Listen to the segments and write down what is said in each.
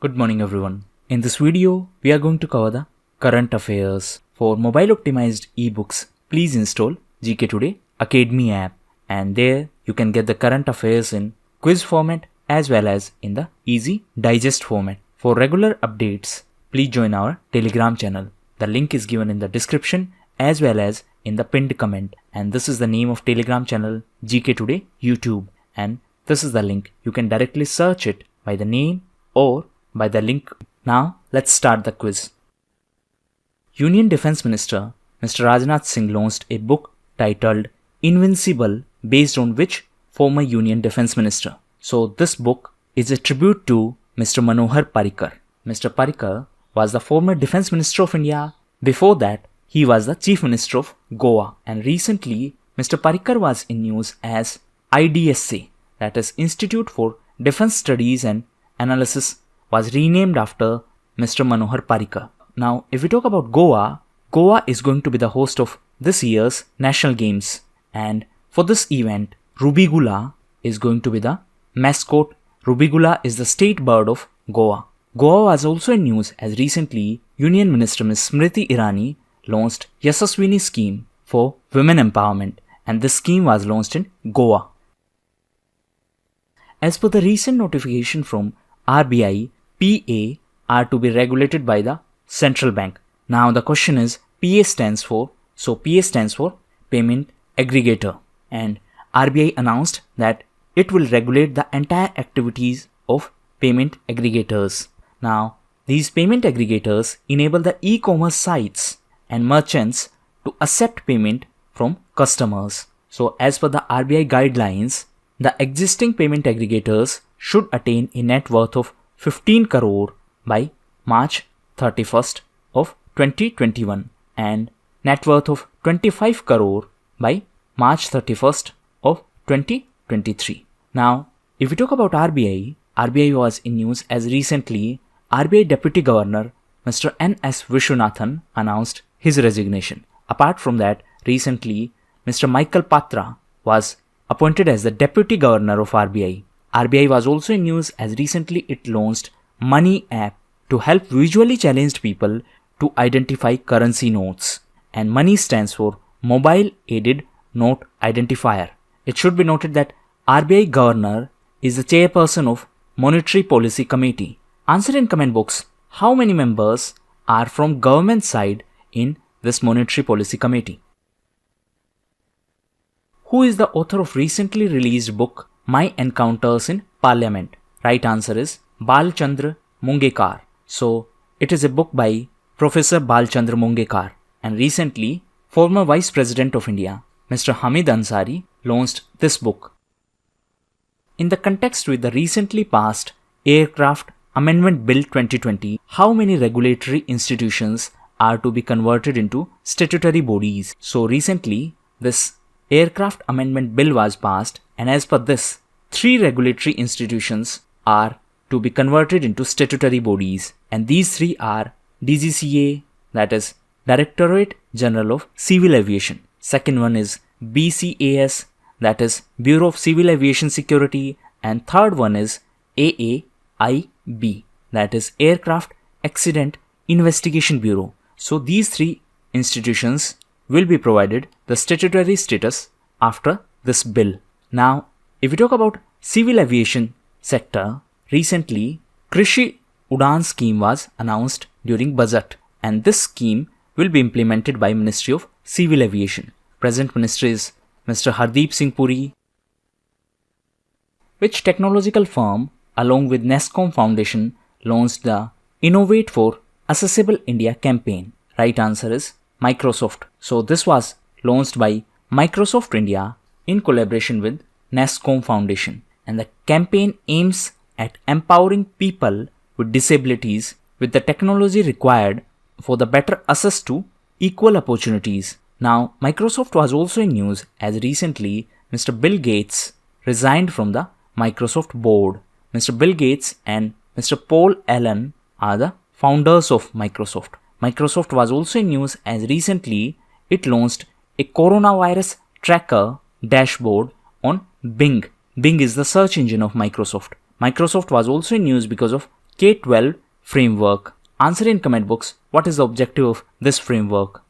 Good morning everyone. In this video, we are going to cover the current affairs. For mobile optimized ebooks, please install GKToday Academy app, and there you can get the current affairs in quiz format as well as in the easy digest format. For regular updates, please join our Telegram channel. The link is given in the description as well as in the pinned comment, and this is the name of Telegram channel GKToday YouTube, and this is the link. You can directly search it by the name or by the link. Now let's start the quiz. Union Defence Minister Mr. Rajnath Singh launched a book titled Invincible, based on which former Union Defence Minister? So this book is a tribute to Mr. Manohar Parrikar. Mr. Parrikar was the former Defence Minister of India. Before that, he was the Chief Minister of Goa, and recently Mr. Parrikar was in news as IDSA, that is Institute for Defence Studies and Analysis, was renamed after Mr. Manohar Parrikar. Now, if we talk about Goa, Goa is going to be the host of this year's National Games, and for this event, Rubigula is going to be the mascot. Rubigula is the state bird of Goa. Goa was also in news as recently Union Minister Ms. Smriti Irani launched Yasaswini scheme for women empowerment, and this scheme was launched in Goa. As per the recent notification from RBI, PA are to be regulated by the central bank. Now the question is, PA stands for, payment aggregator, and RBI announced that it will regulate the entire activities of payment aggregators. Now these payment aggregators enable the e-commerce sites and merchants to accept payment from customers. So as per the RBI guidelines, the existing payment aggregators should attain a net worth of 15 crore by March 31st of 2021 and net worth of 25 crore by March 31st of 2023. Now, if we talk about RBI was in news as recently RBI Deputy Governor Mr. N.S. Vishwanathan announced his resignation. Apart from that, recently Mr. Michael Patra was appointed as the Deputy Governor of RBI. RBI was also in news as recently it launched Money app to help visually challenged people to identify currency notes, and Money stands for Mobile Aided Note Identifier. It should be noted that RBI Governor is the chairperson of Monetary Policy Committee. Answer in comment box how many members are from government side in this Monetary Policy Committee. Who is the author of recently released book My Encounters in Parliament? Right answer is Balchandra Mungekar. So it is a book by Professor Balchandra Mungekar, and recently former Vice President of India Mr. Hamid Ansari launched this book. In the context with the recently passed Aircraft Amendment Bill 2020, how many regulatory institutions are to be converted into statutory bodies? So recently this Aircraft Amendment Bill was passed, and as per this, 3 regulatory institutions are to be converted into statutory bodies, and these 3 are DGCA, that is Directorate General of Civil Aviation. Second one is BCAS, that is Bureau of Civil Aviation Security, and third one is AAIB, that is Aircraft Accident Investigation Bureau. So these 3 institutions will be provided the statutory status after this bill. Now, if we talk about civil aviation sector, recently Krishi Udan scheme was announced during budget, and this scheme will be implemented by Ministry of Civil Aviation. Present minister is Mr. Hardeep Singh Puri. Which technological firm along with NESCOM Foundation launched the Innovate for Accessible India campaign? Right answer is Microsoft. So this was launched by Microsoft India in collaboration with NESCOM Foundation, and the campaign aims at empowering people with disabilities with the technology required for the better access to equal opportunities. Now, Microsoft was also in news as recently Mr. Bill Gates resigned from the Microsoft board. Mr. Bill Gates and Mr. Paul Allen are the founders of Microsoft. Microsoft was also in news as recently it launched a coronavirus tracker dashboard on Bing. Bing is the search engine of Microsoft. Microsoft was also in news because of K-12 framework. Answer in comment box what is the objective of this framework.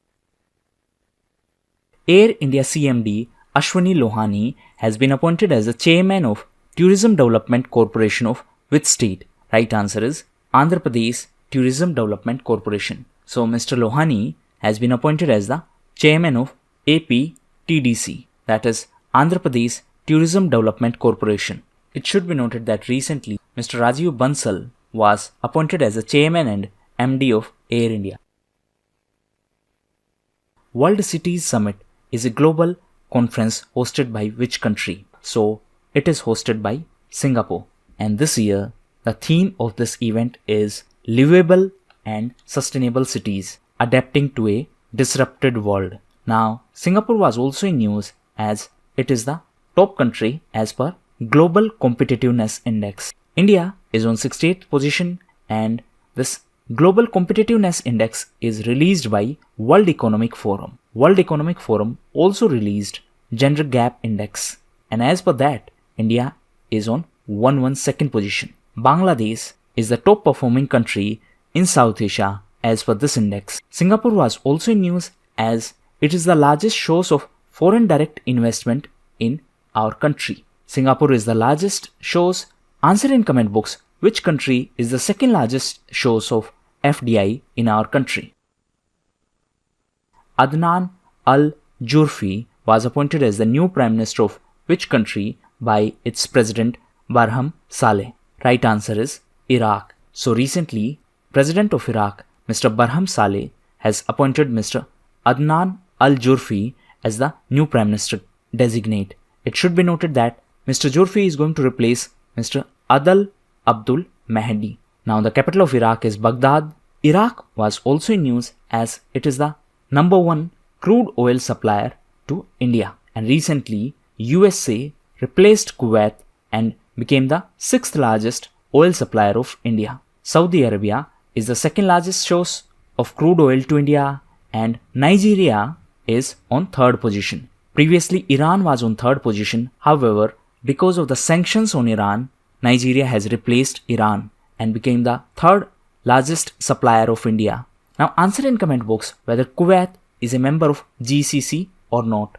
Air India CMD Ashwani Lohani has been appointed as the chairman of Tourism Development Corporation of which state? Right answer is Andhra Pradesh Tourism Development Corporation. So Mr. Lohani has been appointed as the chairman of APTDC, that is Andhra Pradesh Tourism Development Corporation. It should be noted that recently Mr. Rajiv Bansal was appointed as the chairman and MD of Air India. World Cities Summit is a global conference hosted by which country? So it is hosted by Singapore. And this year, the theme of this event is livable and sustainable cities adapting to a disrupted world. Now, Singapore was also in news as it is the top country as per Global Competitiveness Index. India is on 68th position, and this Global Competitiveness Index is released by World Economic Forum. World Economic Forum also released Gender Gap Index, and as per that, India is on 112nd position. Bangladesh is the top performing country in South Asia as per this index. Singapore was also in news as it is the largest source of foreign direct investment in our country. Singapore is the largest source. Answer in comment box which country is the second largest source of FDI in our country. Adnan Al-Jurfi was appointed as the new Prime Minister of which country by its President Barham Saleh? Right answer is Iraq. So recently, President of Iraq, Mr. Barham Saleh, has appointed Mr. Adnan Al-Jurfi as the new Prime Minister designate. It should be noted that Mr. Jurfi is going to replace Mr. Adel Abdul Mahdi. Now the capital of Iraq is Baghdad. Iraq was also in news as it is the number one crude oil supplier to India. And recently, USA replaced Kuwait and became the sixth largest oil supplier of India. Saudi Arabia is the second largest source of crude oil to India, and Nigeria is on third position. Previously, Iran was on third position. However, because of the sanctions on Iran, Nigeria has replaced Iran and became the third largest supplier of India. Now answer in comment box whether Kuwait is a member of GCC or not.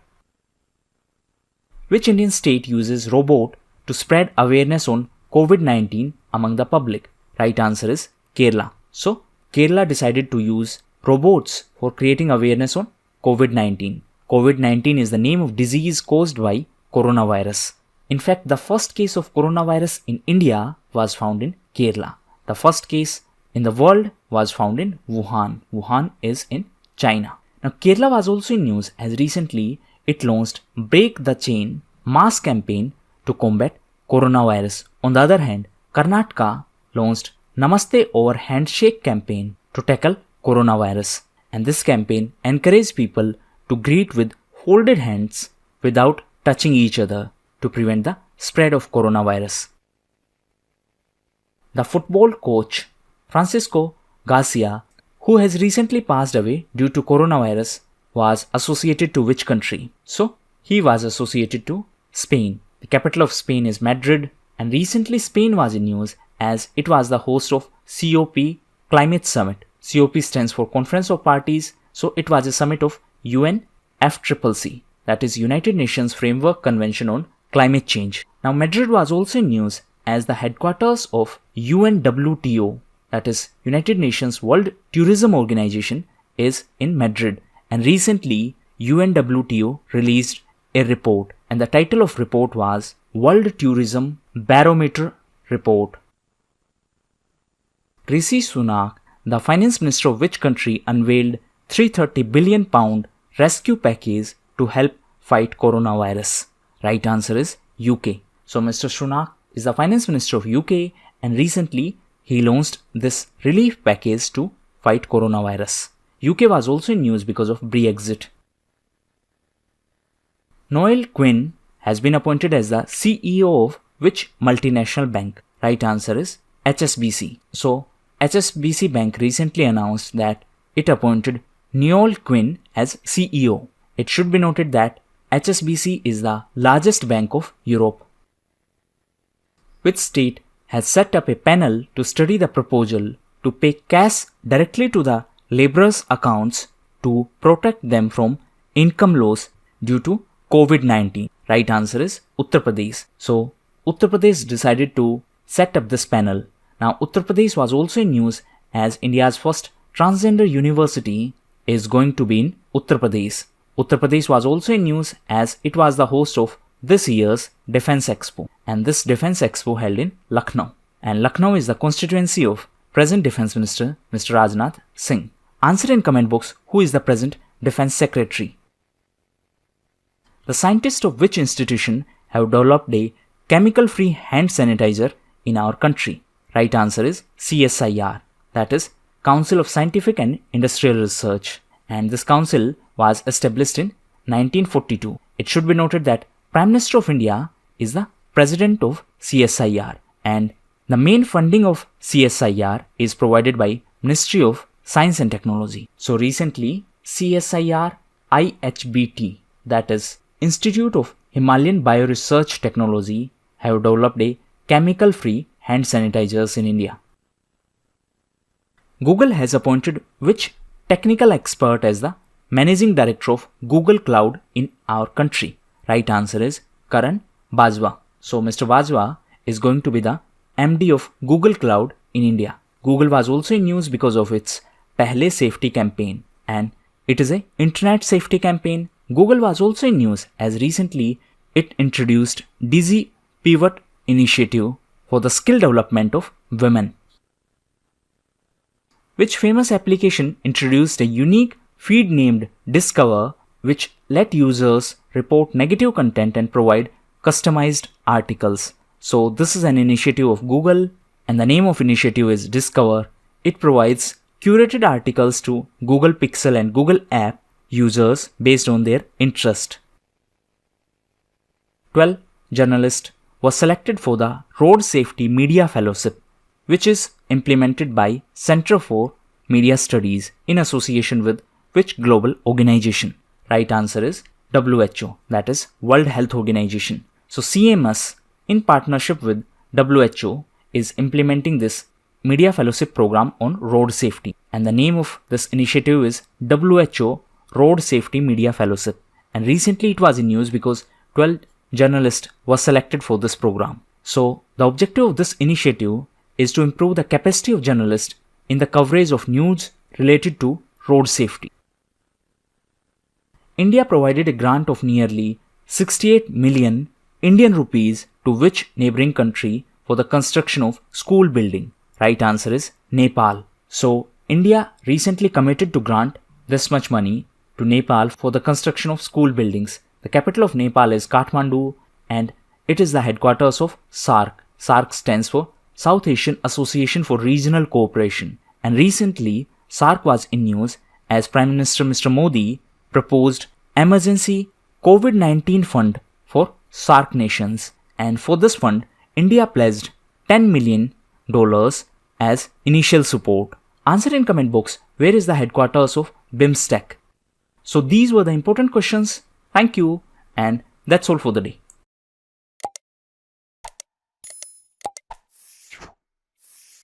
Which Indian state uses robot to spread awareness on COVID-19 among the public? Right answer is Kerala. So Kerala decided to use robots for creating awareness on COVID-19. COVID-19 is the name of disease caused by coronavirus. In fact, the first case of coronavirus in India was found in Kerala. The first case in the world was found in Wuhan. Wuhan is in China. Now, Kerala was also in news as recently it launched Break the Chain mass campaign to combat coronavirus. On the other hand, Karnataka launched Namaste over Handshake campaign to tackle coronavirus. And this campaign encouraged people to greet with folded hands without touching each other to prevent the spread of coronavirus. The football coach Francisco Garcia, who has recently passed away due to coronavirus, was associated to which country? So, he was associated to Spain. The capital of Spain is Madrid, and recently Spain was in news as it was the host of COP Climate Summit. COP stands for Conference of Parties, so it was a summit of UNFCCC, that is United Nations Framework Convention on Climate Change. Now Madrid was also in news as the headquarters of UNWTO, that is United Nations World Tourism Organization, is in Madrid. And recently UNWTO released a report, and the title of report was World Tourism Barometer Report. Rishi Sunak, the finance minister of which country, unveiled £330 billion rescue package to help fight coronavirus? Right answer is UK. So Mr. Sunak is the finance minister of UK, and recently he launched this relief package to fight coronavirus. UK was also in news because of Brexit. Noel Quinn has been appointed as the CEO of which multinational bank? Right answer is HSBC. So HSBC Bank recently announced that it appointed Noel Quinn as CEO. It should be noted that HSBC is the largest bank of Europe. Which state has set up a panel to study the proposal to pay cash directly to the laborers' accounts to protect them from income loss due to COVID-19. Right answer is Uttar Pradesh. So, Uttar Pradesh decided to set up this panel. Now, Uttar Pradesh was also in news as India's first transgender university is going to be in Uttar Pradesh. Uttar Pradesh was also in news as it was the host of this year's Defense Expo, and this Defense Expo held in Lucknow. And Lucknow is the constituency of present Defense Minister Mr. Rajnath Singh. Answer in comment box who is the present Defense Secretary. The scientists of which institution have developed a chemical-free hand sanitizer in our country? Right answer is CSIR, that is Council of Scientific and Industrial Research, and this council was established in 1942. It should be noted that Prime Minister of India is the President of CSIR, and the main funding of CSIR is provided by Ministry of Science and Technology. So recently CSIR IHBT, that is Institute of Himalayan Bioresearch Technology, have developed a chemical-free hand sanitizers in India. Google has appointed which technical expert as the Managing Director of Google Cloud in our country? Right answer is Karan Bajwa. So Mr. Bajwa is going to be the MD of Google Cloud in India. Google was also in news because of its Pehle safety campaign, and it is a internet safety campaign. Google was also in news as recently it introduced Dizzy Pivot initiative for the skill development of women. Which famous application introduced a unique feed named Discover, which let users report negative content and provide customized articles? So this is an initiative of Google, and the name of initiative is Discover. It provides curated articles to Google Pixel and Google App users based on their interest. 12 journalists were selected for the Road Safety Media Fellowship, which is implemented by Center for Media Studies in association with which global organization? Right answer is WHO, that is World Health Organization. So CMS in partnership with WHO is implementing this Media Fellowship program on road safety, and the name of this initiative is WHO Road Safety Media Fellowship, and recently it was in news because 12 journalists were selected for this program. So the objective of this initiative is to improve the capacity of journalists in the coverage of news related to road safety. India provided a grant of nearly 68 million Indian rupees to which neighboring country for the construction of school building? Right answer is Nepal. So India recently committed to grant this much money to Nepal for the construction of school buildings. The capital of Nepal is Kathmandu, and it is the headquarters of SAARC. SAARC stands for South Asian Association for Regional Cooperation, and recently SAARC was in news as Prime Minister Mr. Modi proposed emergency COVID-19 fund for SAARC nations, and for this fund India pledged $10 million as initial support. Answer in comment box where is the headquarters of BIMSTEC. So these were the important questions. Thank you, and that's all for the day.